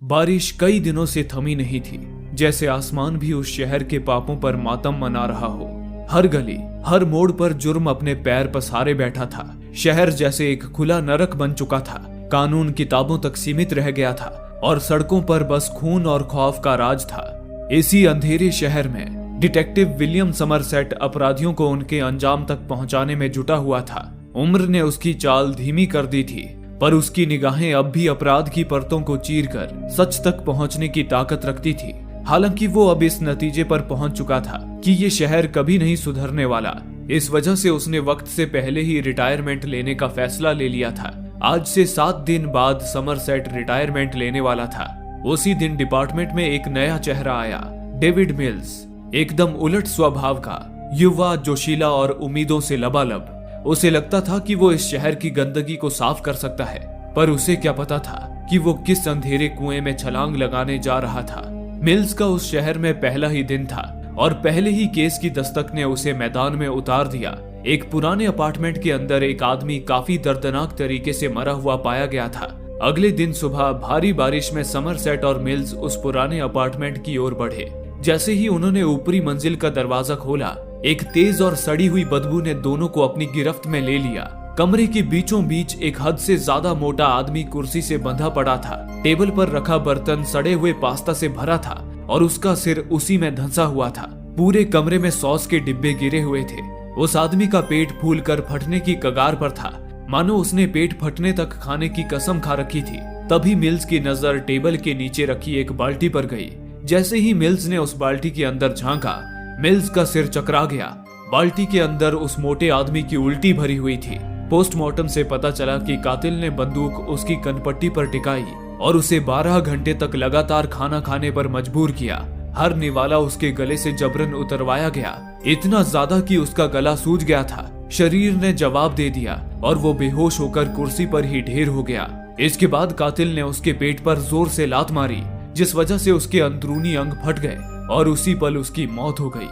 बारिश कई दिनों से थमी नहीं थी, जैसे आसमान भी उस शहर के पापों पर मातम मना रहा हो। हर गली, हर मोड़ पर जुर्म अपने पैर पसारे बैठा था। शहर जैसे एक खुला नरक बन चुका था। कानून किताबों तक सीमित रह गया था और सड़कों पर बस खून और खौफ का राज था। इसी अंधेरे शहर में डिटेक्टिव विलियम समरसेट अपराधियों को उनके अंजाम तक पहुंचाने में जुटा हुआ था। उम्र ने उसकी चाल धीमी कर दी थी, पर उसकी निगाहें अब भी अपराध की परतों को चीरकर सच तक पहुंचने की ताकत रखती थी। हालांकि वो अब इस नतीजे पर पहुंच चुका था कि ये शहर कभी नहीं सुधरने वाला। इस वजह से उसने वक्त से पहले ही रिटायरमेंट लेने का फैसला ले लिया था। आज से 7 दिन बाद समरसेट रिटायरमेंट लेने वाला था। उसी दिन डिपार्टमेंट में एक नया चेहरा आया, डेविड मिल्स। एकदम उलट स्वभाव का, युवा, जोशीला और उम्मीदों से लबालब। उसे लगता था कि वो इस शहर की गंदगी को साफ कर सकता है, पर उसे क्या पता था कि वो किस अंधेरे कुएं में छलांग लगाने जा रहा था। मिल्स का उस शहर में पहला ही दिन था और पहले ही केस की दस्तक ने उसे मैदान में उतार दिया। एक पुराने अपार्टमेंट के अंदर एक आदमी काफी दर्दनाक तरीके से मरा हुआ पाया गया था। अगले दिन सुबह भारी बारिश में समरसेट और मिल्स उस पुराने अपार्टमेंट की ओर बढ़े। जैसे ही उन्होंने ऊपरी मंजिल का दरवाजा खोला, एक तेज और सड़ी हुई बदबू ने दोनों को अपनी गिरफ्त में ले लिया। कमरे के बीचों बीच एक हद से ज्यादा मोटा आदमी कुर्सी से बंधा पड़ा था। टेबल पर रखा बर्तन सड़े हुए पास्ता से भरा था और उसका सिर उसी में धंसा हुआ था। पूरे कमरे में सॉस के डिब्बे गिरे हुए थे। उस आदमी का पेट फूलकर फटने की कगार पर था, मानो उसने पेट फटने तक खाने की कसम खा रखी थी। तभी मिल्स की नजर टेबल के नीचे रखी एक बाल्टी पर गई। जैसे ही मिल्स ने उस बाल्टी के अंदर झांका, मिल्स का सिर चकरा गया। बाल्टी के अंदर उस मोटे आदमी की उल्टी भरी हुई थी। पोस्टमार्टम से पता चला कि कातिल ने बंदूक उसकी कनपट्टी पर टिकाई और उसे 12 घंटे तक लगातार खाना खाने पर मजबूर किया। हर निवाला उसके गले से जबरन उतरवाया गया, इतना ज्यादा कि उसका गला सूज गया था। शरीर ने जवाब दे दिया और वो बेहोश होकर कुर्सी पर ही ढेर हो गया। इसके बाद कातिल ने उसके पेट पर जोर से लात मारी, जिस वजह से उसके अंदरूनी अंग फट गए और उसी पल उसकी मौत हो गई।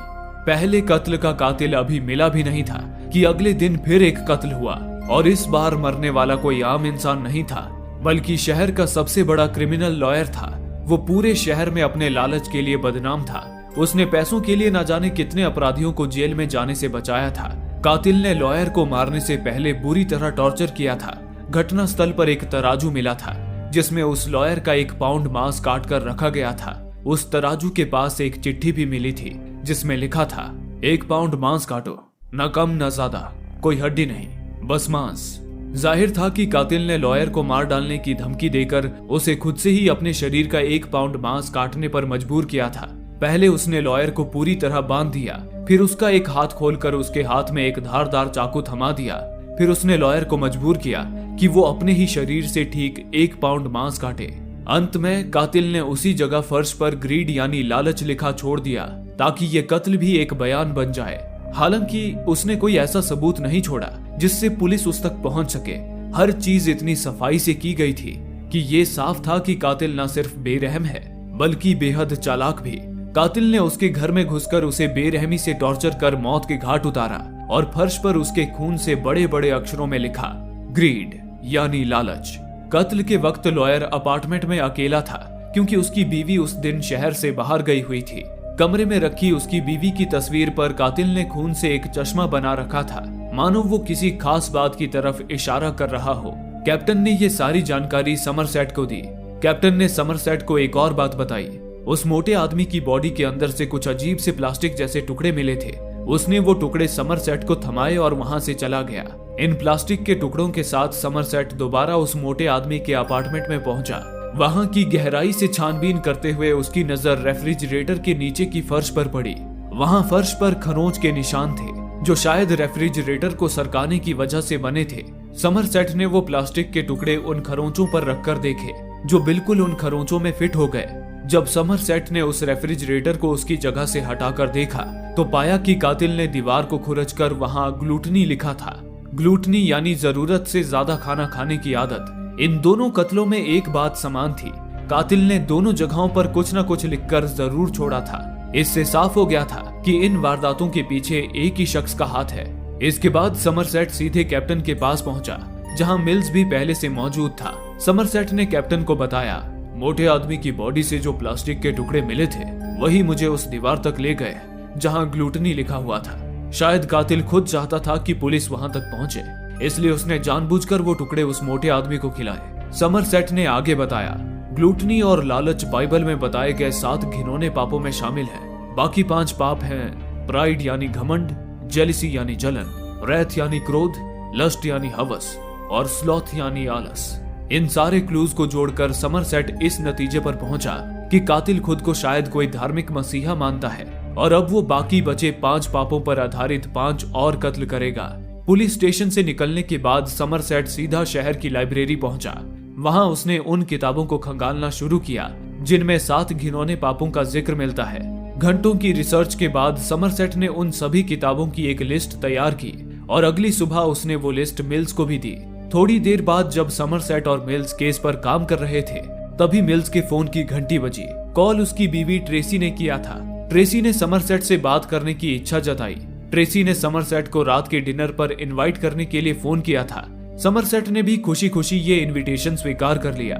पहले कत्ल का कातिल अभी मिला भी नहीं था कि अगले दिन फिर एक कत्ल हुआ और इस बार मरने वाला कोई आम इंसान नहीं था, बल्कि शहर का सबसे बड़ा क्रिमिनल लॉयर था। वो पूरे शहर में अपने लालच के लिए बदनाम था। उसने पैसों के लिए न जाने कितने अपराधियों को जेल में जाने से बचाया था। कातिल ने लॉयर को मारने से पहले बुरी तरह टॉर्चर किया था। घटना स्थल पर एक तराजू मिला था, जिसमें उस लॉयर का 1 पाउंड मांस काट कर रखा गया था। उस तराजू के पास एक चिट्ठी भी मिली थी, जिसमें लिखा था, 1 पाउंड मांस काटो, न कम न ज्यादा, कोई हड्डी नहीं, बस मांस। जाहिर था कि कातिल ने लॉयर को मार डालने की धमकी देकर उसे खुद से ही अपने शरीर का 1 पाउंड मांस काटने पर मजबूर किया था। पहले उसने लॉयर को पूरी तरह बांध दिया, फिर उसका एक हाथ खोलकर उसके हाथ में एक धारदार चाकू थमा दिया। फिर उसने लॉयर को मजबूर किया कि वो अपने ही शरीर से ठीक 1 पाउंड मांस काटे। अंत में कातिल ने उसी जगह फर्श पर ग्रीड यानी लालच लिखा छोड़ दिया, ताकि ये कत्ल भी एक बयान बन जाए। हालांकि उसने कोई ऐसा सबूत नहीं छोड़ा जिससे पुलिस उस तक पहुंच सके। हर चीज इतनी सफाई से की गई थी कि ये साफ था कि कातिल न सिर्फ बेरहम है, बल्कि बेहद चालाक भी। कातिल ने उसके घर में घुसकर उसे बेरहमी से टॉर्चर कर मौत के घाट उतारा और फर्श पर उसके खून से बड़े बड़े अक्षरों में लिखा, ग्रीड यानी लालच। कत्ल के वक्त लॉयर अपार्टमेंट में अकेला था, क्योंकि उसकी बीवी उस दिन शहर से बाहर गई हुई थी। कमरे में रखी उसकी बीवी की तस्वीर पर कातिल ने खून से एक चश्मा बना रखा था, मानो वो किसी खास बात की तरफ इशारा कर रहा हो। कैप्टन ने ये सारी जानकारी समरसेट को दी। कैप्टन ने समरसेट को एक और बात बताई। उस मोटे आदमी की बॉडी के अंदर से कुछ अजीब से प्लास्टिक जैसे टुकड़े मिले थे। उसने वो टुकड़े समरसेट को थमाए और वहां से चला गया। इन प्लास्टिक के टुकड़ों के साथ समरसेट दोबारा उस मोटे आदमी के अपार्टमेंट में पहुंचा। वहां की गहराई से छानबीन करते हुए उसकी नजर रेफ्रिजरेटर के नीचे की फर्श पर पड़ी। वहां फर्श पर खरोंच के निशान थे, जो शायद रेफ्रिजरेटर को सरकाने की वजह से बने थे। समरसेट ने वो प्लास्टिक के टुकड़े उन खरोंचों पर रखकर देखे, जो बिल्कुल उन खरोंचों में फिट हो गए। जब समरसेट ने उस रेफ्रिजरेटर को उसकी जगह से हटाकर देखा, तो पाया कि कातिल ने दीवार को खुरचकर वहां ग्लूटनी लिखा था। ग्लूटनी यानी जरूरत से ज्यादा खाना खाने की आदत। इन दोनों कत्लों में एक बात समान थी, कातिल ने दोनों जगहों पर कुछ न कुछ लिखकर जरूर छोड़ा था। इससे साफ हो गया था कि इन वारदातों के पीछे एक ही शख्स का हाथ है। इसके बाद समरसेट सीधे कैप्टन के पास पहुंचा, जहां मिल्स भी पहले से मौजूद था। समरसेट ने कैप्टन को बताया मोटे आदमी की बॉडी से जो प्लास्टिक के टुकड़े मिले थे वही मुझे उस दीवार तक ले गए जहां ग्लूटनी लिखा हुआ था। शायद कातिल खुद चाहता था कि पुलिस वहां तक पहुंचे, इसलिए उसने जानबूझकर वो टुकड़े उस मोटे आदमी को खिलाए। समरसेट ने आगे बताया, ग्लूटनी और लालच बाइबल में बताए गए 7 घिनौने पापों में शामिल है। बाकी 5 पाप हैं प्राइड यानी घमंड, जेलिसी यानी जलन, रैथ यानी क्रोध, लस्ट यानी हवस और स्लॉथ यानी आलस। इन सारे क्लूज को जोड़कर समरसेट इस नतीजे पर पहुंचा कि कातिल खुद को शायद कोई धार्मिक मसीहा मानता है और अब वो बाकी बचे 5 पापों पर आधारित 5 और कत्ल करेगा। पुलिस स्टेशन से निकलने के बाद समरसेट सीधा शहर की लाइब्रेरी पहुंचा। वहां उसने उन किताबों को खंगालना शुरू किया जिनमें 7 घिनौने पापों का जिक्र मिलता है। घंटों की रिसर्च के बाद समरसेट ने उन सभी किताबों की एक लिस्ट तैयार की और अगली सुबह उसने वो लिस्ट मिल्स को भी दी। थोड़ी देर बाद जब समरसेट और मिल्स केस पर काम कर रहे थे तभी मिल्स के फोन की घंटी बजी। कॉल उसकी बीवी ट्रेसी ने किया था। ट्रेसी ने समरसेट से बात करने की इच्छा जताई। ट्रेसी ने समरसेट को रात के डिनर पर इनवाइट करने के लिए फोन किया था। समरसेट ने भी खुशी खुशी ये इनविटेशन स्वीकार कर लिया।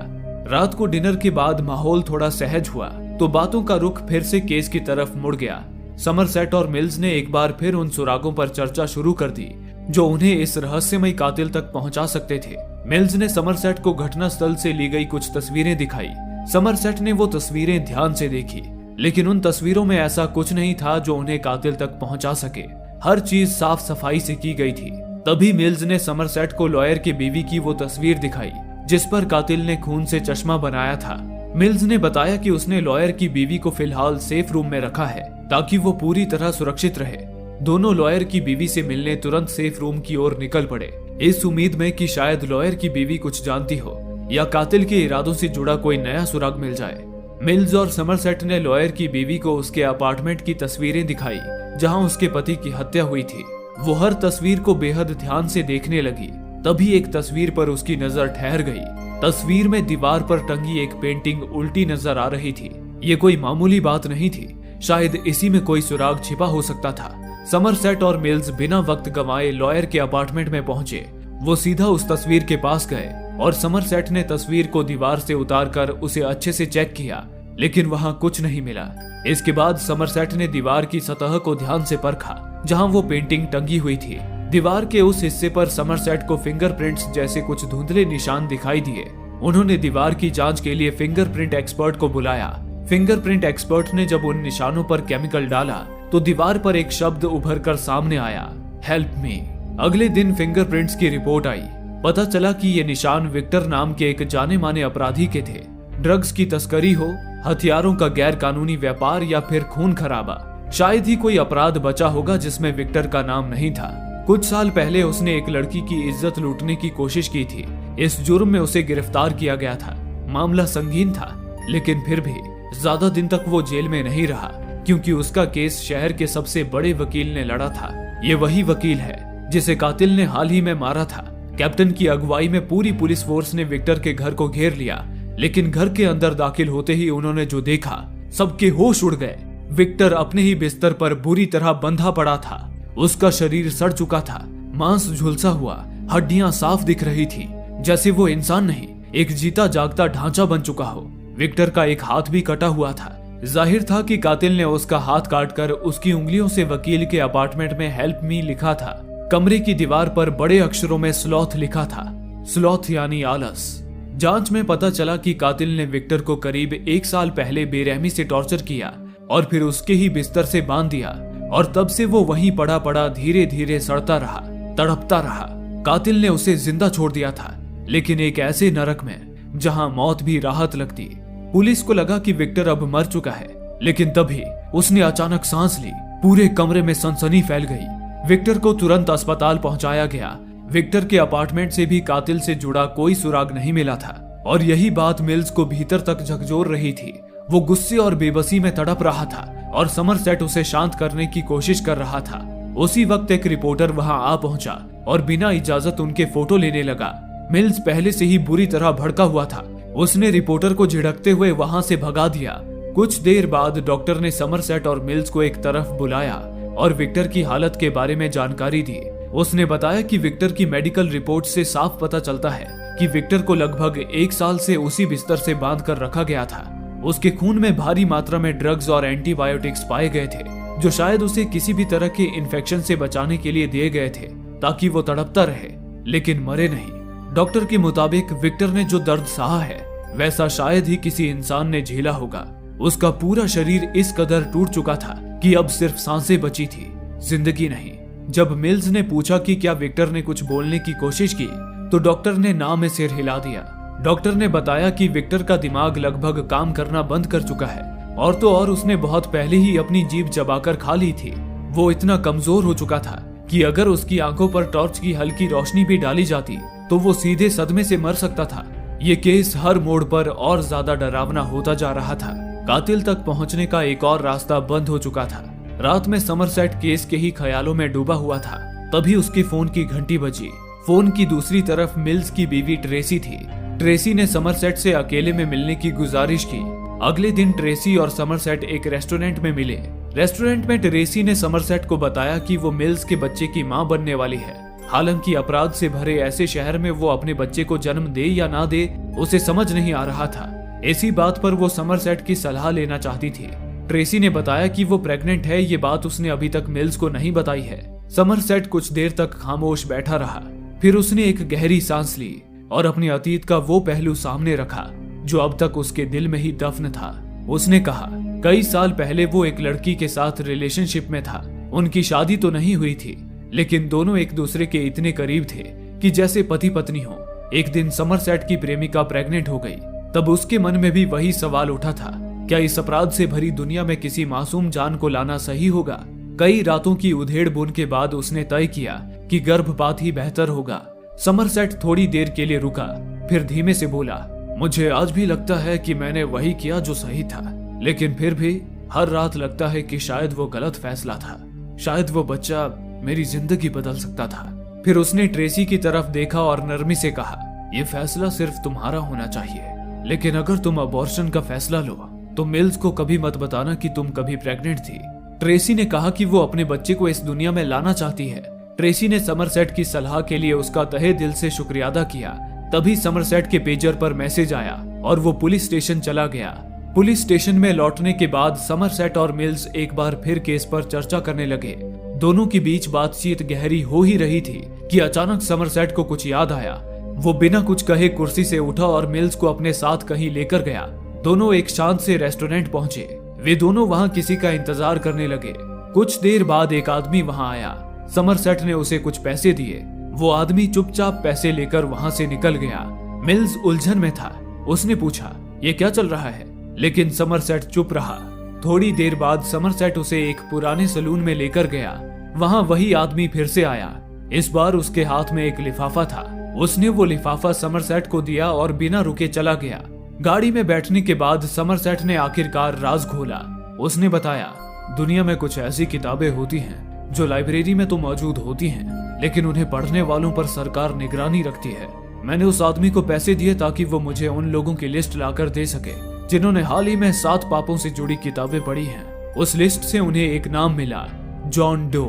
रात को डिनर के बाद माहौल थोड़ा सहज हुआ तो बातों का रुख फिर से केस की तरफ मुड़ गया। समरसेट और मिल्स ने एक बार फिर उन सुरागों पर चर्चा शुरू कर दी जो उन्हें इस रहस्यमय कातिल तक पहुंचा सकते थे। मिल्स ने समरसेट को घटना स्थल से ली गई कुछ तस्वीरें दिखाई। समरसेट ने वो तस्वीरें ध्यान से देखी, लेकिन उन तस्वीरों में ऐसा कुछ नहीं था जो उन्हें कातिल तक पहुंचा सके। हर चीज साफ सफाई से की गई थी। तभी मिल्स ने समरसेट को लॉयर की बीवी की वो तस्वीर दिखाई जिस पर कातिल ने खून से चश्मा बनाया था। मिल्स ने बताया कि उसने लॉयर की बीवी को फिलहाल सेफ रूम में रखा है ताकि वो पूरी तरह सुरक्षित रहे। दोनों लॉयर की बीवी से मिलने तुरंत सेफ रूम की ओर निकल पड़े, इस उम्मीद में कि शायद लॉयर की बीवी कुछ जानती हो या कातिल के इरादों से जुड़ा कोई नया सुराग मिल जाए। मिल्स और समरसेट ने लॉयर की बीवी को उसके अपार्टमेंट की तस्वीरें दिखाई जहां उसके पति की हत्या हुई थी। वो हर तस्वीर को बेहद ध्यान से देखने लगी। तभी एक तस्वीर पर उसकी नजर ठहर गई। तस्वीर में दीवार पर टंगी एक पेंटिंग उल्टी नजर आ रही थी। ये कोई मामूली बात नहीं थी, शायद इसी में कोई सुराग छिपा हो सकता था। समरसेट और मिल्स बिना वक्त गंवाए लॉयर के अपार्टमेंट में पहुंचे। वो सीधा उस तस्वीर के पास गए और समरसेट ने तस्वीर को दीवार से उतारकर उसे अच्छे से चेक किया, लेकिन वहां कुछ नहीं मिला। इसके बाद समरसेट ने दीवार की सतह को ध्यान से परखा जहां वो पेंटिंग टंगी हुई थी। दीवार के उस हिस्से पर समरसेट को फिंगरप्रिंट्स जैसे कुछ धुंधले निशान दिखाई दिए। उन्होंने दीवार की जांच के लिए फिंगरप्रिंट एक्सपर्ट को बुलाया। फिंगरप्रिंट एक्सपर्ट ने जब उन निशानों पर केमिकल डाला तो दीवार पर एक शब्द उभर कर सामने आया, हेल्प मी। अगले दिन फिंगरप्रिंट्स की रिपोर्ट आई। पता चला कि ये निशान विक्टर नाम के एक जाने माने अपराधी के थे। ड्रग्स की तस्करी हो, हथियारों का गैर कानूनी व्यापार या फिर खून खराबा, शायद ही कोई अपराध बचा होगा जिसमें विक्टर का नाम नहीं था। कुछ साल पहले उसने एक लड़की की इज्जत लूटने की कोशिश की थी। इस जुर्म में उसे गिरफ्तार किया गया था। मामला संगीन था, लेकिन फिर भी ज्यादा दिन तक वो जेल में नहीं रहा क्योंकि उसका केस शहर के सबसे बड़े वकील ने लड़ा था। ये वही वकील है जिसे कातिल ने हाल ही में मारा था। कैप्टन की अगुवाई में पूरी पुलिस फोर्स ने विक्टर के घर को घेर लिया, लेकिन घर के अंदर दाखिल होते ही उन्होंने जो देखा, सबके होश उड़ गए। विक्टर अपने ही बिस्तर पर बुरी तरह बंधा पड़ा था। उसका शरीर सड़ चुका था, मांस झुलसा हुआ, हड्डियां साफ दिख रही थी, जैसे वो इंसान नहीं, एक जीता जागता ढांचा बन चुका हो। विक्टर का एक हाथ भी कटा हुआ था। जाहिर था कि कातिल ने उसका हाथ काटकर उसकी उंगलियों से वकील के अपार्टमेंट में हेल्प मी लिखा था। कमरे की दीवार पर बड़े अक्षरों में स्लॉथ लिखा था, स्लॉथ यानी आलस। जांच में पता चला कि कातिल ने विक्टर को करीब 1 साल पहले बेरहमी से टॉर्चर किया और फिर उसके ही बिस्तर से बांध दिया और तब से वो वहीं पड़ा पड़ा धीरे धीरे सड़ता रहा, तड़पता रहा। कातिल ने उसे जिंदा छोड़ दिया था, लेकिन एक ऐसे नरक में जहां मौत भी राहत लगती। पुलिस को लगा कि विक्टर अब मर चुका है, लेकिन तभी उसने अचानक सांस ली। पूरे कमरे में सनसनी फैल गई। विक्टर को तुरंत अस्पताल पहुंचाया गया। विक्टर के अपार्टमेंट से भी कातिल से जुड़ा कोई सुराग नहीं मिला था और यही बात मिल्स को भीतर तक झकझोर रही थी। वो गुस्से और बेबसी में तड़प रहा था और समरसेट उसे शांत करने की कोशिश कर रहा था। उसी वक्त एक रिपोर्टर वहां आ पहुंचा और बिना इजाजत उनके फोटो लेने लगा। मिल्स पहले से ही बुरी तरह भड़का हुआ था। उसने रिपोर्टर को झिड़कते हुए वहां से भगा दिया। कुछ देर बाद डॉक्टर ने समरसेट और मिल्स को एक तरफ बुलाया और विक्टर की हालत के बारे में जानकारी दी। उसने बताया कि विक्टर की मेडिकल रिपोर्ट से साफ पता चलता है कि विक्टर को लगभग 1 साल से उसी बिस्तर से बांध कर रखा गया था। उसके खून में भारी मात्रा में ड्रग्स और एंटीबायोटिक्स पाए गए थे, जो शायद उसे किसी भी तरह के इन्फेक्शन से बचाने के लिए दिए गए थे ताकि वो तड़पता रहे लेकिन मरे नहीं। डॉक्टर के मुताबिक विक्टर ने जो दर्द सहा है वैसा शायद ही किसी इंसान ने झेला होगा। उसका पूरा शरीर इस कदर टूट चुका था कि अब सिर्फ सांसें बची थी, जिंदगी नहीं। जब मिल्स ने पूछा कि क्या विक्टर ने कुछ बोलने की कोशिश की तो डॉक्टर ने ना में सिर हिला दिया। डॉक्टर ने बताया कि विक्टर का दिमाग लगभग काम करना बंद कर चुका है और तो और उसने बहुत पहले ही अपनी जीभ चबाकर खा ली थी। वो इतना कमजोर हो चुका था कि अगर उसकी आंखों पर टॉर्च की हल्की रोशनी भी डाली जाती तो वो सीधे सदमे से मर सकता था। ये केस हर मोड़ पर और ज्यादा डरावना होता जा रहा था। कातिल तक पहुंचने का एक और रास्ता बंद हो चुका था। रात में समरसेट केस के ही ख्यालों में डूबा हुआ था, तभी उसके फोन की घंटी बजी। फोन की दूसरी तरफ मिल्स की बीवी ट्रेसी थी। ट्रेसी ने समरसेट से अकेले में मिलने की गुजारिश की। अगले दिन ट्रेसी और समरसेट एक रेस्टोरेंट में मिले। रेस्टोरेंट में ट्रेसी ने समरसेट को बताया कि वो मिल्स के बच्चे की मां बनने वाली है। हालांकि अपराध से भरे ऐसे शहर में वो अपने बच्चे को जन्म दे या ना दे उसे समझ नहीं आ रहा था। इसी बात पर वो समरसेट की सलाह लेना चाहती थी। ट्रेसी ने बताया कि वो प्रेग्नेंट है, ये बात उसने अभी तक मिल्स को नहीं बताई है। समरसेट कुछ देर तक खामोश बैठा रहा, फिर उसने एक गहरी सांस ली और अपने अतीत का वो पहलू सामने रखा जो अब तक उसके दिल में ही दफन था। उसने कहा, कई साल पहले वो एक लड़की के साथ रिलेशनशिप में था। उनकी शादी तो नहीं हुई थी, लेकिन दोनों एक दूसरे के इतने करीब थे कि जैसे पति पत्नी हो। एक दिन समरसेट की प्रेमिका प्रेग्नेंट हो गई। तब उसके मन में भी वही सवाल उठा था, क्या इस अपराध से भरी दुनिया में किसी मासूम जान को लाना सही होगा? कई रातों की उधेड़ बुन के बाद उसने तय किया कि गर्भपात ही बेहतर होगा। समरसेट थोड़ी देर के लिए रुका, फिर धीमे से बोला, मुझे आज भी लगता है कि मैंने वही किया जो सही था, लेकिन फिर भी हर रात लगता है कि शायद वो गलत फैसला था। शायद वो बच्चा मेरी जिंदगी बदल सकता था। फिर उसने ट्रेसी की तरफ देखा और नरमी से कहा, यह फैसला सिर्फ तुम्हारा होना चाहिए, लेकिन अगर तुम अबॉर्शन का फैसला लो तो मिल्स को कभी मत बताना कि तुम कभी प्रेग्नेंट थी। ट्रेसी ने कहा कि वो अपने बच्चे को इस दुनिया में लाना चाहती है। ट्रेसी ने समरसेट की सलाह के लिए उसका तहे दिल से शुक्रिया अदा किया। तभी समरसेट के पेजर पर मैसेज आया और वो पुलिस स्टेशन चला गया। पुलिस स्टेशन में लौटने के बाद समरसेट और मिल्स एक बार फिर केस पर चर्चा करने लगे। दोनों के बीच बातचीत गहरी हो ही रही थी कि अचानक समरसेट को कुछ याद आया। वो बिना कुछ कहे कुर्सी से उठा और मिल्स को अपने साथ कहीं लेकर गया। दोनों एक शांत से रेस्टोरेंट पहुंचे। वे दोनों वहां किसी का इंतजार करने लगे। कुछ देर बाद एक आदमी वहां आया। समरसेट ने उसे कुछ पैसे दिए। वो आदमी चुपचाप पैसे लेकर वहां से निकल गया। मिल्स उलझन में था। उसने पूछा, ये क्या चल रहा है? लेकिन समरसेट चुप रहा। थोड़ी देर बाद समरसेट उसे एक पुराने सलून में लेकर गया। वहां वही आदमी फिर से आया। इस बार उसके हाथ में एक लिफाफा था। उसने वो लिफाफा समरसेट को दिया और बिना रुके चला गया। गाड़ी में बैठने के बाद समरसेट ने आखिरकार राज खोला। उसने बताया, दुनिया में कुछ ऐसी किताबें होती हैं जो लाइब्रेरी में तो मौजूद होती हैं, लेकिन उन्हें पढ़ने वालों पर सरकार निगरानी रखती है। मैंने उस आदमी को पैसे दिए ताकि वो मुझे उन लोगों की लिस्ट लाकर दे सके जिन्होंने हाल ही में 7 पापों से जुड़ी किताबें पढ़ी हैं। उस लिस्ट से उन्हें एक नाम मिला, जॉन डो।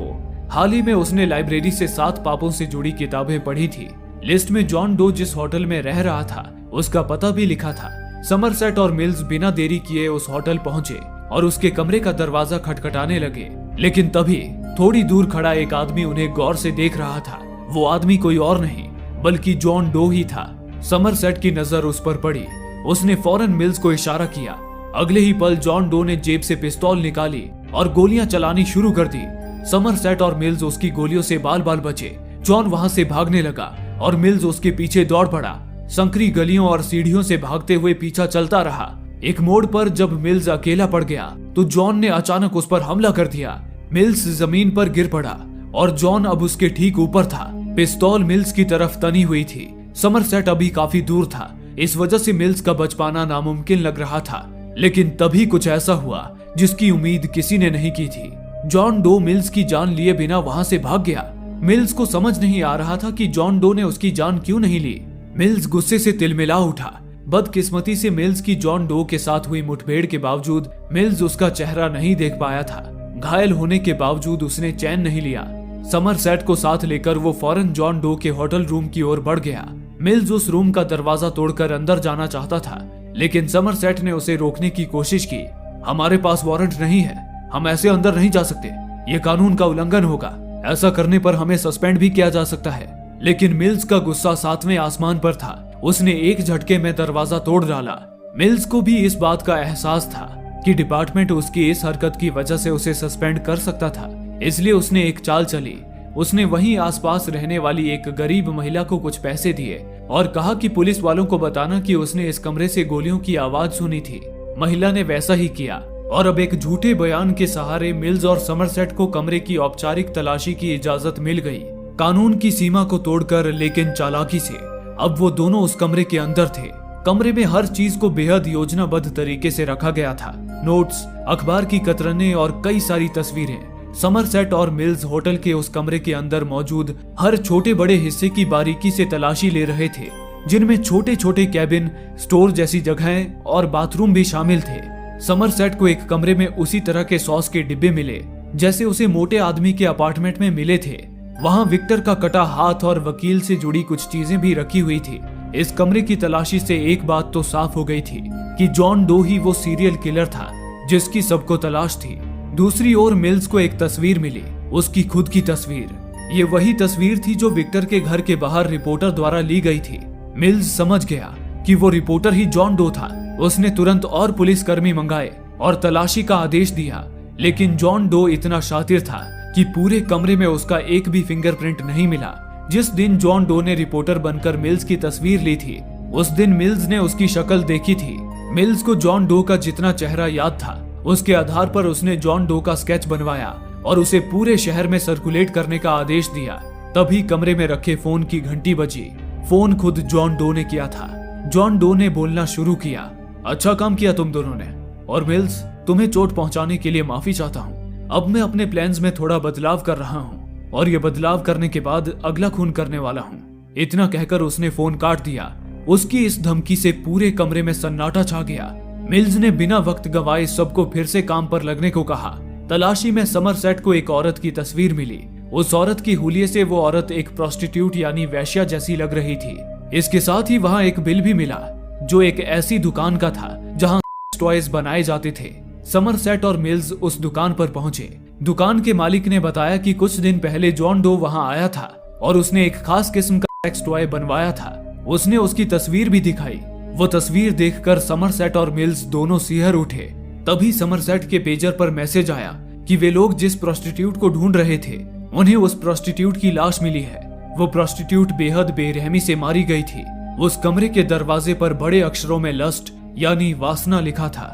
हाल ही में उसने लाइब्रेरी से 7 पापों से जुड़ी किताबें पढ़ी थी। लिस्ट में जॉन डो जिस होटल में रह रहा था उसका पता भी लिखा था। समरसेट और मिल्स बिना देरी किए उस होटल पहुंचे और उसके कमरे का दरवाजा खटखटाने लगे। लेकिन तभी थोड़ी दूर खड़ा एक आदमी उन्हें गौर से देख रहा था। वो आदमी कोई और नहीं बल्कि जॉन डो ही था। समरसेट की नजर उस पर पड़ी। उसने फौरन मिल्स को इशारा किया। अगले ही पल जॉन डो ने जेब से पिस्तौल निकाली और गोलियां चलानी शुरू कर दी। समरसेट और मिल्स उसकी गोलियों से बाल बाल बचे। जॉन वहां से भागने लगा और मिल्स उसके पीछे दौड़ पड़ा। संकरी गलियों और सीढ़ियों से भागते हुए पीछा चलता रहा। एक मोड़ पर जब मिल्स अकेला पड़ गया तो जॉन ने अचानक उस पर हमला कर दिया। मिल्स जमीन पर गिर पड़ा और जॉन अब उसके ठीक ऊपर था। पिस्तौल मिल्स की तरफ तनी हुई थी। समरसेट अभी काफी दूर था, इस वजह से मिल्स का बच पाना नामुमकिन लग रहा था। लेकिन तभी कुछ ऐसा हुआ जिसकी उम्मीद किसी ने नहीं की थी। जॉन डो मिल्स की जान लिए बिना वहां से भाग गया। मिल्स को समझ नहीं आ रहा था कि जॉन डो ने उसकी जान क्यों नहीं ली। मिल्स गुस्से से तिलमिला उठा। बदकिस्मती से मिल्स की जॉन डो के साथ हुई मुठभेड़ के बावजूद मिल्स उसका चेहरा नहीं देख पाया था। घायल होने के बावजूद उसने चैन नहीं लिया। समरसेट को साथ लेकर वो फौरन जॉन डो के होटल रूम की ओर बढ़ गया। मिल्स उस रूम का दरवाजा तोड़कर अंदर जाना चाहता था, लेकिन समरसेट ने उसे रोकने की कोशिश की। हमारे पास वारंट नहीं है, हम ऐसे अंदर नहीं जा सकते, ये कानून का उल्लंघन होगा, ऐसा करने पर हमें सस्पेंड भी किया जा सकता है। लेकिन मिल्स का गुस्सा 7वें आसमान पर था। उसने एक झटके में दरवाजा तोड़ डाला। मिल्स को भी इस बात का एहसास था कि डिपार्टमेंट उसकी इस हरकत की वजह से उसे सस्पेंड कर सकता था, इसलिए उसने एक चाल चली। उसने वहीं आसपास रहने वाली एक गरीब महिला को कुछ पैसे दिए और कहा कि पुलिस वालों को बताना कि उसने इस कमरे से गोलियों की आवाज सुनी थी। महिला ने वैसा ही किया और अब एक झूठे बयान के सहारे मिल्स और समरसेट को कमरे की औपचारिक तलाशी की इजाजत मिल गई। कानून की सीमा को तोड़कर, लेकिन चालाकी से, अब वो दोनों उस कमरे के अंदर थे। कमरे में हर चीज को बेहद योजनाबद्ध तरीके से रखा गया था। नोट्स, अखबार की कतरनें और कई सारी तस्वीरें। समरसेट और मिल्स होटल के उस कमरे के अंदर मौजूद हर छोटे बड़े हिस्से की बारीकी से तलाशी ले रहे थे, जिनमें छोटे छोटे कैबिन, स्टोर जैसी जगहें और बाथरूम भी शामिल थे। समरसेट को एक कमरे में उसी तरह के सॉस के डिब्बे मिले जैसे उसे मोटे आदमी के अपार्टमेंट में मिले थे। वहां विक्टर का कटा हाथ और वकील से जुड़ी कुछ चीजें भी रखी हुई थी। इस कमरे की तलाशी से एक बात तो साफ हो गई थी कि जॉन डो ही वो सीरियल किलर था जिसकी सबको तलाश थी। दूसरी ओर मिल्स को एक तस्वीर मिली, उसकी खुद की तस्वीर। ये वही तस्वीर थी जो विक्टर के घर के बाहर रिपोर्टर द्वारा ली गई थी। मिल्स समझ गया कि वो रिपोर्टर ही जॉन डो था। उसने तुरंत और पुलिसकर्मी मंगाए और तलाशी का आदेश दिया, लेकिन जॉन डो इतना शातिर था कि पूरे कमरे में उसका एक भी फिंगरप्रिंट नहीं मिला। जिस दिन जॉन डो ने रिपोर्टर बनकर मिल्स की तस्वीर ली थी, उस दिन मिल्स ने उसकी शक्ल देखी थी। मिल्स को जॉन डो का जितना चेहरा याद था, उसके आधार पर उसने जॉन डो का स्केच बनवाया और उसे पूरे शहर में सर्कुलेट करने का आदेश दिया। तभी कमरे में रखे फोन की घंटी बजी। फोन खुद जॉन डो ने किया था। जॉन डो ने बोलना शुरू किया, अच्छा काम किया तुम दोनों ने, और मिल्स, तुम्हें चोट पहुंचाने के लिए माफी चाहता हूँ। अब मैं अपने प्लान्स में थोड़ा बदलाव कर रहा हूँ और ये बदलाव करने के बाद अगला खून करने वाला हूँ। इतना कहकर उसने फोन काट दिया। उसकी इस धमकी से पूरे कमरे में सन्नाटा छा गया। मिल्स ने बिना वक्त गवाए सबको फिर से काम पर लगने को कहा। तलाशी में समरसेट को एक औरत की तस्वीर मिली। उस औरत की हुलिये से वो औरत एक प्रोस्टिट्यूट यानी वेश्या जैसी लग रही थी। इसके साथ ही वहाँ एक बिल भी मिला जो एक ऐसी दुकान का था जहाँ टॉयज बनाए जाते थे। समरसेट और मिल्स उस दुकान पर पहुंचे। दुकान के मालिक ने बताया कि कुछ दिन पहले जॉन डो वहां आया था और उसने एक खास किस्म का सेक्स टॉय बनवाया था। उसने उसकी तस्वीर भी दिखाई। वो तस्वीर देखकर समरसेट और मिल्स दोनों सिहर उठे। तभी समरसेट के पेजर पर मैसेज आया कि वे लोग जिस प्रोस्टिट्यूट को ढूंढ रहे थे, उन्हें उस प्रोस्टिट्यूट की लाश मिली है। वो प्रोस्टिट्यूट बेहद बेरहमी से मारी गई थी। उस कमरे के दरवाजे पर बड़े अक्षरों में लस्ट यानी वासना लिखा था।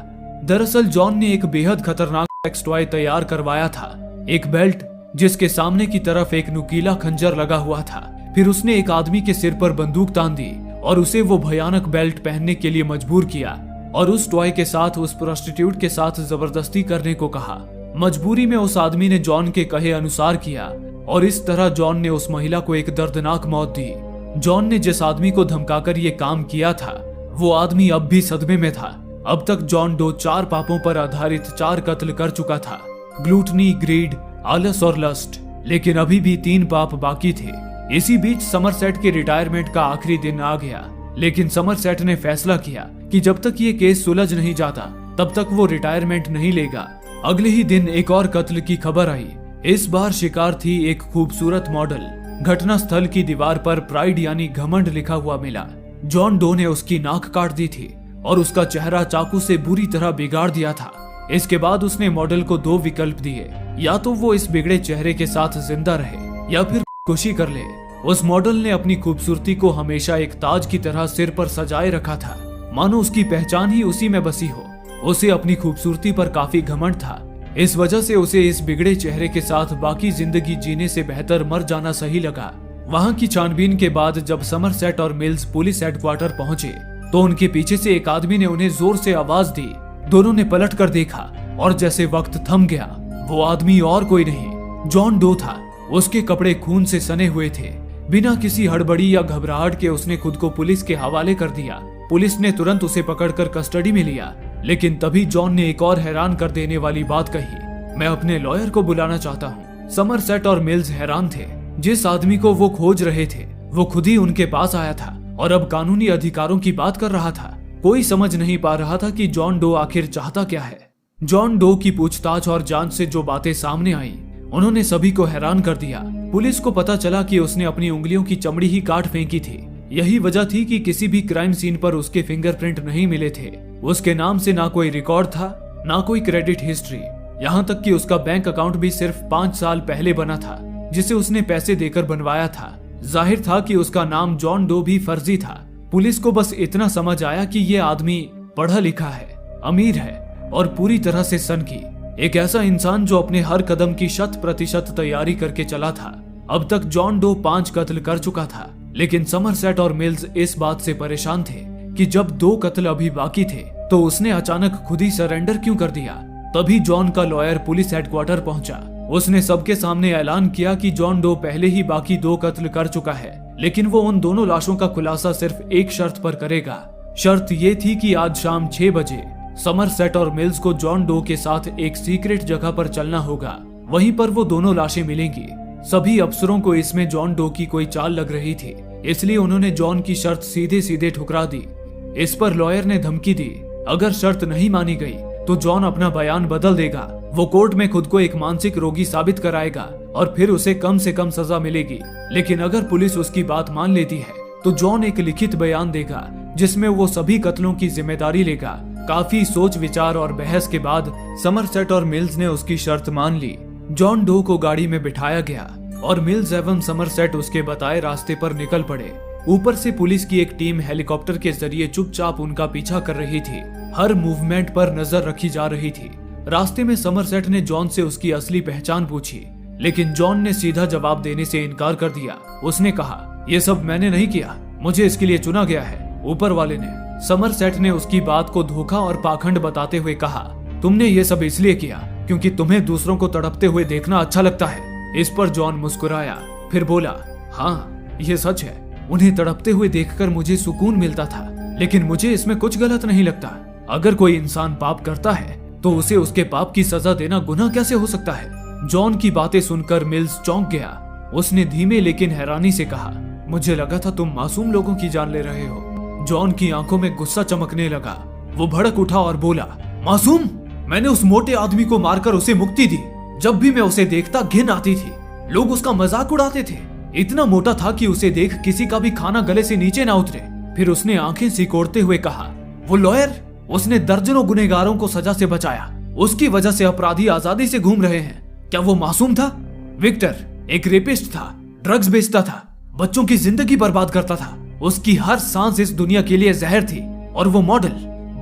दरअसल जॉन ने एक बेहद खतरनाक सेक्स टॉय तैयार करवाया था, एक बेल्ट जिसके सामने की तरफ एक नुकीला खंजर लगा हुआ था। फिर उसने एक आदमी के सिर पर बंदूक तान दी और उसे वो भयानक बेल्ट पहनने के लिए मजबूर किया और उस टॉय के साथ उस प्रोस्टिट्यूट के साथ जबरदस्ती करने को कहा। मजबूरी में उस आदमी ने जॉन के कहे अनुसार किया और इस तरह जॉन ने उस महिला को एक दर्दनाक मौत दी। जॉन ने जिस आदमी को धमकाकर ये काम किया था, वो आदमी अब भी सदमे में था। अब तक जॉन डो 4 पापों पर आधारित 4 कत्ल कर चुका था, ग्लूटनी, ग्रीड, आलस और लस्ट। लेकिन अभी भी 3 पाप बाकी थे। इसी बीच समरसेट के रिटायरमेंट का आखिरी दिन आ गया, लेकिन समरसेट ने फैसला किया कि जब तक ये केस सुलझ नहीं जाता तब तक वो रिटायरमेंट नहीं लेगा। अगले ही दिन एक और कत्ल की खबर आई। इस बार शिकार थी एक खूबसूरत मॉडल। घटना स्थल की दीवार पर प्राइड यानी घमंड लिखा हुआ मिला। जॉन डो ने उसकी नाक काट दी थी और उसका चेहरा चाकू से बुरी तरह बिगाड़ दिया था। इसके बाद उसने मॉडल को 2 विकल्प दिए, या तो वो इस बिगड़े चेहरे के साथ जिंदा रहे या फिर खुशी कर ले। उस मॉडल ने अपनी खूबसूरती को हमेशा एक ताज की तरह सिर पर सजाए रखा था, मानो उसकी पहचान ही उसी में बसी हो। उसे अपनी खूबसूरती पर काफी घमंड था। इस वजह से उसे इस बिगड़े चेहरे के साथ बाकी जिंदगी जीने से बेहतर मर जाना सही लगा। वहां की छानबीन के बाद जब समरसेट और मिल्स पुलिस हेडक्वार्टर पहुंचे तो उनके पीछे से एक आदमी ने उन्हें जोर से आवाज दी। दोनों ने पलट कर देखा और जैसे वक्त थम गया, वो आदमी और कोई नहीं, जॉन डो था। उसके कपड़े खून से सने हुए थे। बिना किसी हड़बड़ी या घबराहट के उसने खुद को पुलिस के हवाले कर दिया। पुलिस ने तुरंत उसे पकड़कर कस्टडी में लिया, लेकिन तभी जॉन ने एक और हैरान कर देने वाली बात कही, मैं अपने लॉयर को बुलाना चाहता हूँ। समरसेट और मिल्स हैरान थे। जिस आदमी को वो खोज रहे थे वो खुद ही उनके पास आया था और अब कानूनी अधिकारों की बात कर रहा था। कोई समझ नहीं पा रहा था कि जॉन डो आखिर चाहता क्या है। जॉन डो की पूछताछ और जांच से जो बातें सामने आई उन्होंने सभी को हैरान कर दिया। पुलिस को पता चला कि उसने अपनी उंगलियों की चमड़ी ही काट फेंकी थी। यही वजह थी कि किसी भी क्राइम सीन पर उसके फिंगरप्रिंट नहीं मिले थे। उसके नाम से ना कोई रिकॉर्ड था, ना कोई क्रेडिट हिस्ट्री, यहाँ तक कि उसका बैंक अकाउंट भी सिर्फ 5 साल पहले बना था, जिसे उसने पैसे देकर बनवाया था। जाहिर था कि उसका नाम जॉन डो भी फर्जी था। पुलिस को बस इतना समझ आया कि ये आदमी पढ़ा लिखा है, अमीर है और पूरी तरह से सनकी, एक ऐसा इंसान जो अपने हर कदम की 100% तैयारी करके चला था। अब तक जॉन डो 5 कत्ल कर चुका था, लेकिन समरसेट और मिल्स इस बात से परेशान थे कि जब 2 कत्ल अभी बाकी थे तो उसने अचानक खुद ही सरेंडर क्यों कर दिया। तभी जॉन का लॉयर पुलिस हेडक्वार्टर पहुंचा। उसने सबके सामने ऐलान किया कि जॉन डो पहले ही बाकी 2 कत्ल कर चुका है, लेकिन वो उन दोनों लाशों का खुलासा सिर्फ एक शर्त पर करेगा। शर्त ये थी कि आज शाम 6 बजे समरसेट और मिल्स को जॉन डो के साथ एक सीक्रेट जगह पर चलना होगा। वहीं पर वो दोनों लाशें मिलेंगी। सभी अफसरों को इसमें जॉन डो की कोई चाल लग रही थी, इसलिए उन्होंने जॉन की शर्त सीधे सीधे ठुकरा दी। इस पर लॉयर ने धमकी दी, अगर शर्त नहीं मानी गई तो जॉन अपना बयान बदल देगा। वो कोर्ट में खुद को एक मानसिक रोगी साबित कराएगा और फिर उसे कम से कम सजा मिलेगी। लेकिन अगर पुलिस उसकी बात मान लेती है तो जॉन एक लिखित बयान देगा जिसमें वो सभी कत्लों की जिम्मेदारी लेगा। काफी सोच विचार और बहस के बाद समरसेट और मिल्स ने उसकी शर्त मान ली। जॉन डो को गाड़ी में बिठाया गया और मिल्स एवं समरसेट उसके बताए रास्ते पर निकल पड़े। ऊपर से पुलिस की एक टीम हेलीकॉप्टर के जरिए चुपचाप उनका पीछा कर रही थी। हर मूवमेंट पर नजर रखी जा रही थी। रास्ते में समरसेट ने जॉन से उसकी असली पहचान पूछी, लेकिन जॉन ने सीधा जवाब देने से इनकार कर दिया। उसने कहा, ये सब मैंने नहीं किया, मुझे इसके लिए चुना गया है ऊपर वाले ने। समरसेट ने उसकी बात को धोखा और पाखंड बताते हुए कहा, तुमने ये सब इसलिए किया क्योंकि तुम्हें दूसरों को तड़पते हुए देखना अच्छा लगता है। इस पर जॉन मुस्कुराया, फिर बोला, हाँ ये सच है, उन्हें तड़पते हुए देखकर मुझे सुकून मिलता था, लेकिन मुझे इसमें कुछ गलत नहीं लगता। अगर कोई इंसान पाप करता है तो उसे उसके पाप की सजा देना गुनाह कैसे हो सकता है। जॉन की बातें सुनकर मिल्स चौंक गया। उसने धीमे लेकिन हैरानी से कहा, मुझे लगा था तुम मासूम लोगों की जान ले रहे हो। जॉन की आंखों में गुस्सा चमकने लगा। वो भड़क उठा और बोला, मासूम? मैंने उस मोटे आदमी को मारकर उसे मुक्ति दी। जब भी मैं उसे देखता घिन आती थी। लोग उसका मजाक उड़ाते थे। इतना मोटा था कि उसे देख किसी का भी खाना गले से नीचे ना उतरे। फिर उसने आंखें सिकोड़ते हुए कहा, वो लॉयर, उसने दर्जनों गुनहगारों को सजा से बचाया। उसकी वजह से अपराधी आजादी से घूम रहे हैं। क्या वो मासूम था? विक्टर एक रेपिस्ट था, ड्रग्स बेचता था, बच्चों की जिंदगी बर्बाद करता था। उसकी हर सांस इस दुनिया के लिए जहर थी। और वो मॉडल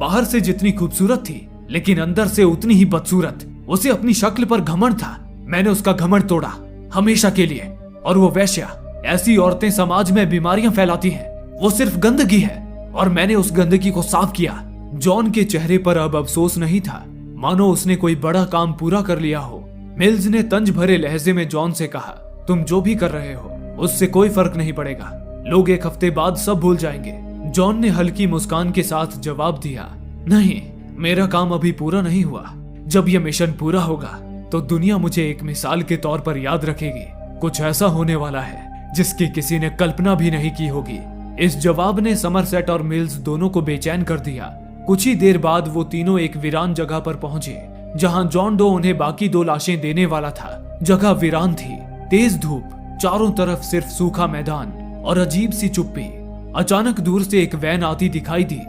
बाहर से जितनी खूबसूरत थी लेकिन अंदर से उतनी ही बदसूरत। उसे अपनी शक्ल पर घमंड था। मैंने उसका घमंड तोड़ा हमेशा के लिए। और वो वैश्या, ऐसी औरतें समाज में बीमारियां फैलाती हैं। वो सिर्फ गंदगी है और मैंने उस गंदगी को साफ किया। जॉन के चेहरे पर अब अफसोस नहीं था, मानो उसने कोई बड़ा काम पूरा कर लिया हो। मिल्स ने तंज भरे लहजे में जॉन से कहा, तुम जो भी कर रहे हो उससे कोई फर्क नहीं पड़ेगा। लोग 1 हफ्ते बाद सब भूल जाएंगे। जॉन ने हल्की मुस्कान के साथ जवाब दिया, नहीं, मेरा काम अभी पूरा नहीं हुआ। जब यह मिशन पूरा होगा तो दुनिया मुझे एक मिसाल के तौर पर याद रखेगी। कुछ ऐसा होने वाला है जिसकी किसी ने कल्पना भी नहीं की होगी। इस जवाब ने समरसेट और मिल्स दोनों को बेचैन कर दिया। कुछ ही देर बाद वो तीनों एक वीरान जगह पर पहुंचे जहां जॉन डो उन्हें बाकी 2 लाशें देने वाला था। जगह वीरान थी, तेज धूप, चारों तरफ सिर्फ सूखा मैदान और अजीब सी चुप्पी। अचानक दूर से एक वैन आती दिखाई दी।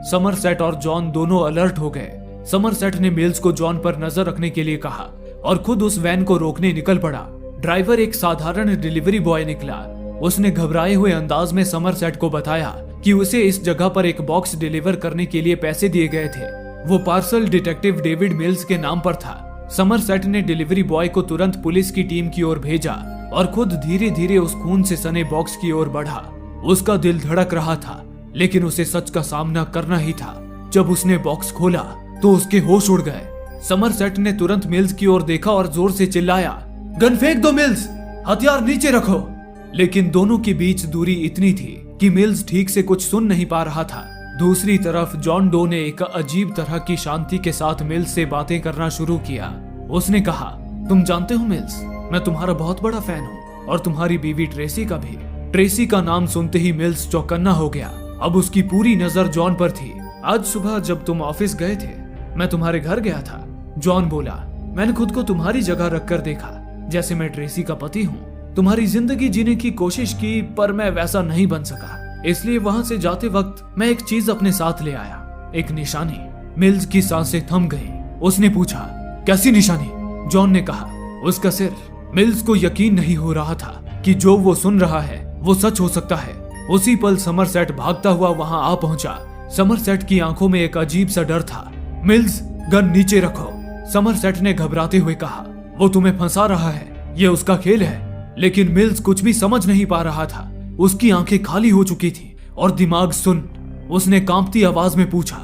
समरसेट और जॉन दोनों अलर्ट हो गए। समरसेट ने मिल्स को जॉन पर नजर रखने के लिए कहा और खुद उस वैन को रोकने निकल पड़ा। ड्राइवर एक साधारण डिलीवरी बॉय निकला। उसने घबराए हुए अंदाज में समरसेट को बताया कि उसे इस जगह पर एक बॉक्स डिलीवर करने के लिए पैसे दिए गए थे। वो पार्सल डिटेक्टिव डेविड मिल्स के नाम पर था। समरसेट ने डिलीवरी बॉय को तुरंत पुलिस की टीम की ओर भेजा और खुद धीरे धीरे उस खून से सने बॉक्स की ओर बढ़ा। उसका दिल धड़क रहा था, लेकिन उसे सच का सामना करना ही था। जब उसने बॉक्स खोला तो उसके होश उड़ गए। समरसेट ने तुरंत मिल्स की ओर देखा और जोर से चिल्लाया, गन फेंक दो मिल्स, हथियार नीचे रखो। लेकिन दोनों के बीच दूरी इतनी थी कि मिल्स ठीक से कुछ सुन नहीं पा रहा था। दूसरी तरफ जॉन डो ने एक अजीब तरह की शांति के साथ मिल्स से बातें करना शुरू किया। उसने कहा, तुम जानते हो मिल्स, मैं तुम्हारा बहुत बड़ा फैन हूँ और तुम्हारी बीवी ट्रेसी का भी। ट्रेसी का नाम सुनते ही मिल्स चौकन्ना हो गया। अब उसकी पूरी नजर जॉन पर थी। आज सुबह जब तुम ऑफिस गए थे, मैं तुम्हारे घर गया था, जॉन बोला। मैंने खुद को तुम्हारी जगह रखकर देखा, जैसे मैं ट्रेसी का पति हूँ। तुम्हारी जिंदगी जीने की कोशिश की, पर मैं वैसा नहीं बन सका। इसलिए वहां से जाते वक्त मैं एक चीज अपने साथ ले आया, एक निशानी। मिल्स की सांसें थम गई। उसने पूछा, कैसी निशानी? जॉन ने कहा, उसका सिर। मिल्स को यकीन नहीं हो रहा था कि जो वो सुन रहा है वो सच हो सकता है। उसी पल समरसेट भागता हुआ वहां आ पहुंचा। समरसेट की आंखों में एक अजीब सा डर था। मिल्स, गन नीचे रखो, समरसेट ने घबराते हुए कहा। वो तुम्हें फंसा रहा है, ये उसका खेल है। लेकिन मिल्स कुछ भी समझ नहीं पा रहा था। उसकी आंखें खाली हो चुकी थी और दिमाग सुन्न। उसने कांपती आवाज में पूछा,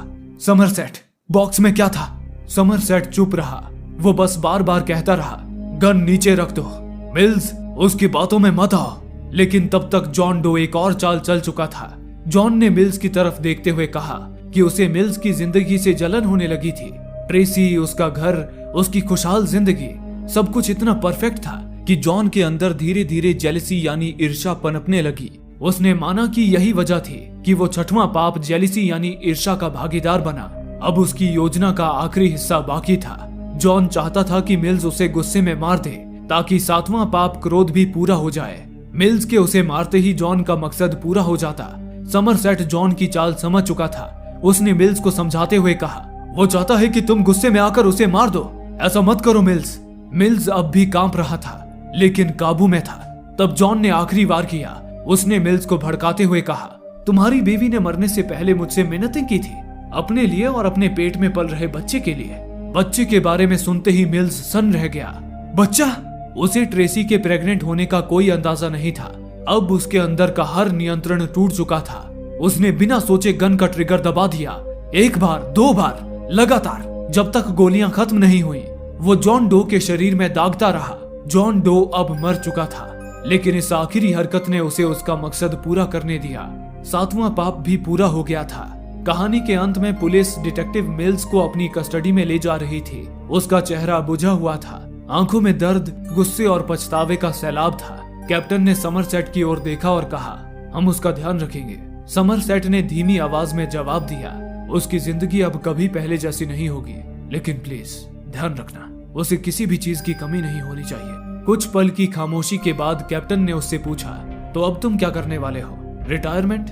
समरसेट, बॉक्स में क्या था? समरसेट चुप रहा। वो बस बार बार कहता रहा, गन नीचे रख दो। मिल्स, उसकी बातों में मत आओ। लेकिन तब तक जॉन डो एक और चाल चल चुका था। जॉन ने मिल्स की तरफ देखते हुए कहा कि उसे मिल्स की जिंदगी से जलन होने लगी थी। ट्रेसी, उसका घर, उसकी खुशहाल जिंदगी, सब कुछ इतना परफेक्ट था कि जॉन के अंदर धीरे धीरे जेलसी यानी ईर्ष्या पनपने लगी। उसने माना कि यही वजह थी कि वो छठवां पाप जेलसी यानी ईर्ष्या का भागीदार बना। अब उसकी योजना का आखिरी हिस्सा बाकी था। जॉन चाहता था कि मिल्स उसे गुस्से में मार दे ताकि सातवां पाप क्रोध भी पूरा हो जाए। मिल्स के उसे मारते ही जॉन का मकसद पूरा हो जाता। समरसेट जॉन की चाल समझ चुका था। उसने मिल्स को समझाते हुए कहा, वो चाहता है कि तुम गुस्से में आकर उसे मार दो। ऐसा मत करो मिल्स। मिल्स अब भी कांप रहा था, लेकिन काबू में था। तब जॉन ने आखिरी वार किया। उसने मिल्स को भड़काते हुए कहा, तुम्हारी बीवी ने मरने से पहले मुझसे मिन्नतें की थी, अपने लिए और अपने पेट में पल रहे बच्चे के लिए। बच्चे के बारे में सुनते ही मिल्स सन्न रह गया। बच्चा? उसे ट्रेसी के प्रेग्नेंट होने का कोई अंदाजा नहीं था। अब उसके अंदर का हर नियंत्रण टूट चुका था। उसने बिना सोचे गन का ट्रिगर दबा दिया। एक बार, दो बार, लगातार, जब तक गोलियां खत्म नहीं हुई। वो जॉन डो के शरीर में दागता रहा। जॉन डो अब मर चुका था, लेकिन इस आखिरी हरकत ने उसे उसका मकसद पूरा करने दिया। सातवां पाप भी पूरा हो गया था। कहानी के अंत में पुलिस डिटेक्टिव मिल्स को अपनी कस्टडी में ले जा रही थी। उसका चेहरा बुझा हुआ था, आंखों में दर्द, गुस्से और पछतावे का सैलाब था। कैप्टन ने समरसेट की ओर देखा और कहा, हम उसका ध्यान रखेंगे। समरसेट ने धीमी आवाज में जवाब दिया, उसकी जिंदगी अब कभी पहले जैसी नहीं होगी, लेकिन प्लीज ध्यान रखना, उसे किसी भी चीज की कमी नहीं होनी चाहिए। कुछ पल की खामोशी के बाद कैप्टन ने उससे पूछा, तो अब तुम क्या करने वाले हो? रिटायरमेंट?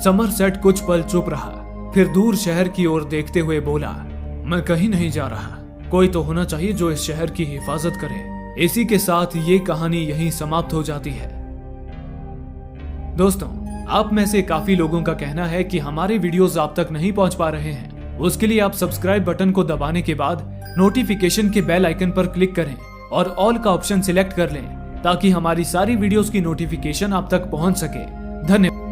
समरसेट कुछ पल चुप रहा, फिर दूर शहर की ओर देखते हुए बोला, मैं कहीं नहीं जा रहा। कोई तो होना चाहिए जो इस शहर की हिफाजत करे। इसी के साथ ये कहानी यहीं समाप्त हो जाती है। दोस्तों, आप में से काफी लोगों का कहना है कि हमारे वीडियोस आप तक नहीं पहुंच पा रहे हैं। उसके लिए आप सब्सक्राइब बटन को दबाने के बाद नोटिफिकेशन के बेल आइकन पर क्लिक करें और ऑल का ऑप्शन सिलेक्ट कर लें, ताकि हमारी सारी वीडियोस की नोटिफिकेशन आप तक पहुंच सके। धन्यवाद।